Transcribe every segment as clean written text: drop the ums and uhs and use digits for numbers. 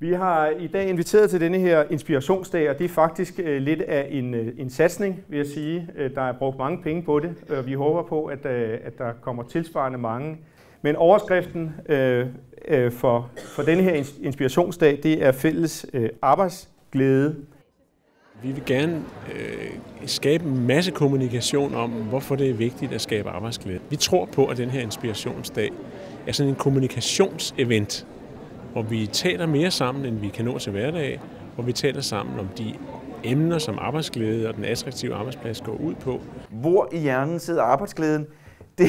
Vi har i dag inviteret til denne her inspirationsdag, og det er faktisk lidt af en satsning, vil jeg sige. Der er brugt mange penge på det, og vi håber på, at der kommer tilsvarende mange. Men overskriften for denne her inspirationsdag, det er fælles arbejdsglæde. Vi vil gerne skabe en masse kommunikation om, hvorfor det er vigtigt at skabe arbejdsglæde. Vi tror på, at den her inspirationsdag er sådan en kommunikationsevent, hvor vi taler mere sammen, end vi kan nå til hverdag, hvor vi taler sammen om de emner, som arbejdsglæde og den attraktive arbejdsplads går ud på. Hvor i hjernen sidder arbejdsglæden? Det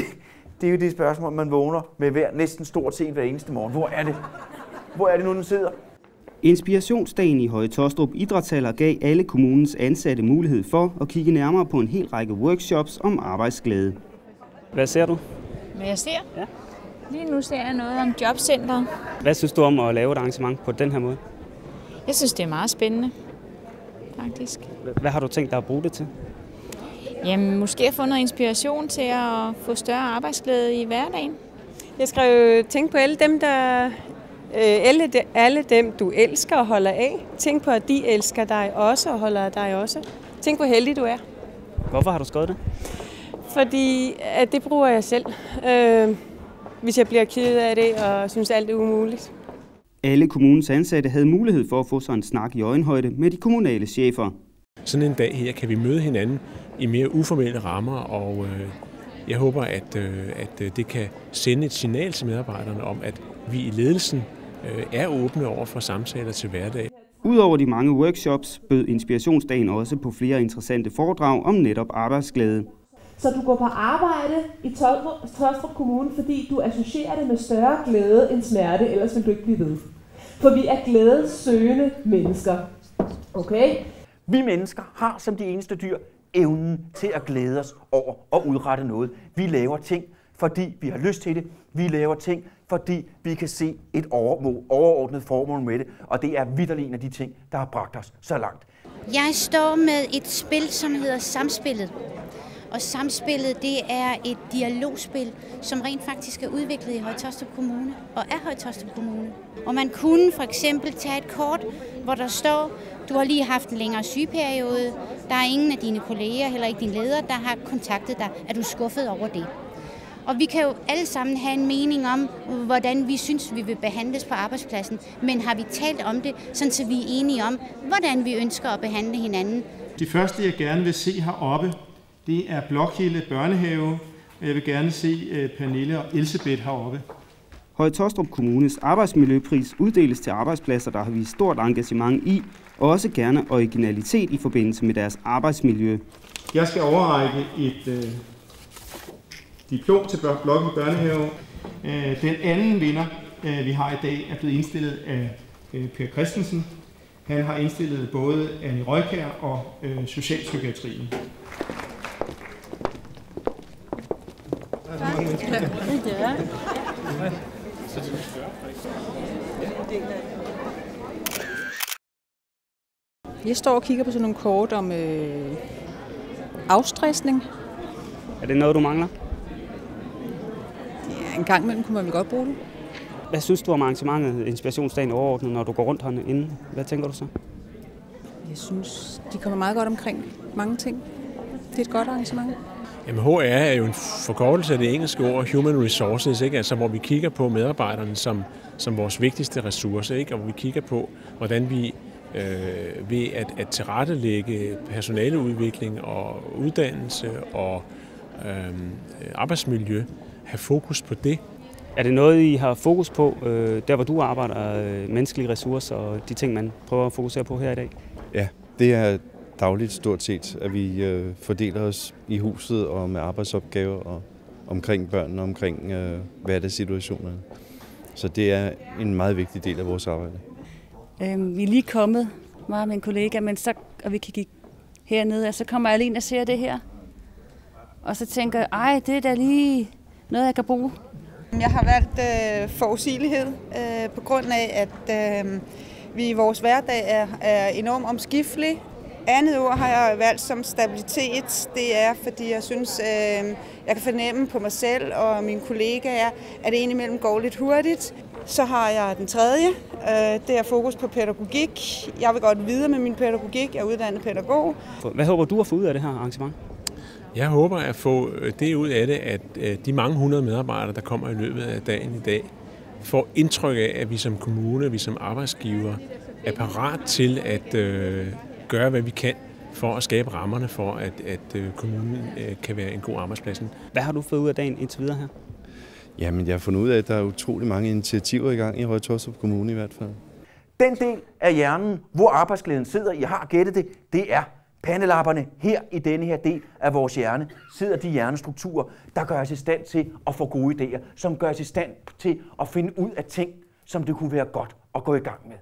er jo det spørgsmål, man vågner med næsten stort set hver eneste morgen. Hvor er det? Hvor er det nu, den sidder? Inspirationsdagen i Høje Taastrup Idrætshaller gav alle kommunens ansatte mulighed for at kigge nærmere på en hel række workshops om arbejdsglæde. Hvad ser du? Hvad jeg ser? Ja. Lige nu ser jeg noget om jobcenter. Hvad synes du om at lave et arrangement på den her måde? Jeg synes, det er meget spændende, faktisk. Hvad har du tænkt dig at bruge det til? Jamen, måske at få noget inspiration til at få større arbejdsglæde i hverdagen. Jeg skrev, tænk på alle dem, alle dem, du elsker og holder af. Tænk på, at de elsker dig også og holder af dig også. Tænk, hvor heldig du er. Hvorfor har du skrevet det? Fordi at det bruger jeg selv, hvis jeg bliver ked af det og synes, alt er umuligt. Alle kommunens ansatte havde mulighed for at få sig en snak i øjenhøjde med de kommunale chefer. Sådan en dag her kan vi møde hinanden i mere uformelle rammer, og jeg håber, at det kan sende et signal til medarbejderne om, at vi i ledelsen er åbne over for samtaler til hverdag. Udover de mange workshops bød Inspirationsdagen også på flere interessante foredrag om netop arbejdsglæde. Så du går på arbejde i Taastrup Kommune, fordi du associerer det med større glæde end smerte, ellers vil du ikke blive ved. For vi er glædessøgende mennesker. Okay? Vi mennesker har som de eneste dyr evnen til at glæde os over at udrette noget. Vi laver ting, fordi vi har lyst til det. Vi laver ting, fordi vi kan se et overordnet formål med det. Og det er vitterligt en af de ting, der har bragt os så langt. Jeg står med et spil, som hedder Samspillet. Og Samspillet, det er et dialogspil, som rent faktisk er udviklet i Høje Taastrup Kommune og er Høje Taastrup Kommune. Og man kunne for eksempel tage et kort, hvor der står, du har lige haft en længere sygeperiode, der er ingen af dine kolleger, heller ikke din leder, der har kontaktet dig. Er du skuffet over det? Og vi kan jo alle sammen have en mening om, hvordan vi synes, vi vil behandles på arbejdspladsen. Men har vi talt om det, sådan så vi er enige om, hvordan vi ønsker at behandle hinanden? De første, jeg gerne vil se heroppe, det er Blokhilde Børnehave. Jeg vil gerne se Pernille og Elsebeth heroppe. Høje Taastrup Kommunes arbejdsmiljøpris uddeles til arbejdspladser, der har vist stort engagement i, og også gerne originalitet i forbindelse med deres arbejdsmiljø. Jeg skal overrække et diplom til Blokhilde Børnehave. Den anden vinder, vi har i dag, er blevet indstillet af Per Christensen. Han har indstillet både Annie Røykær og socialpsykiatrien. Jeg står og kigger på sådan nogle kort om afstressning. Er det noget, du mangler? Ja, en gang imellem kunne man vel godt bruge det. Hvad synes du om arrangementet Inspirationsdagen overordnet, når du går rundt herinde? Hvad tænker du så? Jeg synes, de kommer meget godt omkring mange ting. Det er et godt arrangement. Jamen, HR er jo en forkortelse af det engelske ord Human Resources, ikke? Altså, hvor vi kigger på medarbejderne som vores vigtigste ressource, ikke? Og hvor vi kigger på, hvordan vi ved at tilrettelægge personaleudvikling og uddannelse og arbejdsmiljø, have fokus på det. Er det noget, I har fokus på, der hvor du arbejder, menneskelige ressourcer og de ting, man prøver at fokusere på her i dag? Ja, det er dagligt stort set, at vi fordeler os i huset og med arbejdsopgaver og omkring børnene og omkring hverdagssituationerne. Så det er en meget vigtig del af vores arbejde. Vi er lige kommet, mig og min kollega, men så, og vi kan kigge hernede, og så kommer jeg alene og ser det her. Og så tænker jeg, ej, det er da lige noget, jeg kan bruge. Jeg har valgt forudsigelighed på grund af, at vi i vores hverdag er enormt omskiftelige. Andet ord har jeg valgt som stabilitet. Det er, fordi jeg synes, jeg kan fornemme på mig selv og mine kollegaer, at det indimellem går lidt hurtigt. Så har jeg den tredje, det er fokus på pædagogik. Jeg vil godt videre med min pædagogik, jeg er uddannet pædagog. Hvad håber du at få ud af det her arrangement? Jeg håber at få det ud af det, at de mange hundrede medarbejdere, der kommer i løbet af dagen i dag, får indtryk af, at vi som kommune, vi som arbejdsgiver, er parat til at gøre, hvad vi kan for at skabe rammerne for, at kommunen kan være en god arbejdsplads. Hvad har du fået ud af dagen indtil videre her? Jamen, jeg har fundet ud af, at der er utrolig mange initiativer i gang i Høje Taastrup Kommune i hvert fald. Den del af hjernen, hvor arbejdsglæden sidder, I har gættet det, det er pandelapperne. Her i denne her del af vores hjerne sidder de hjernestrukturer, der gør os i stand til at få gode idéer, som gør os i stand til at finde ud af ting, som det kunne være godt at gå i gang med.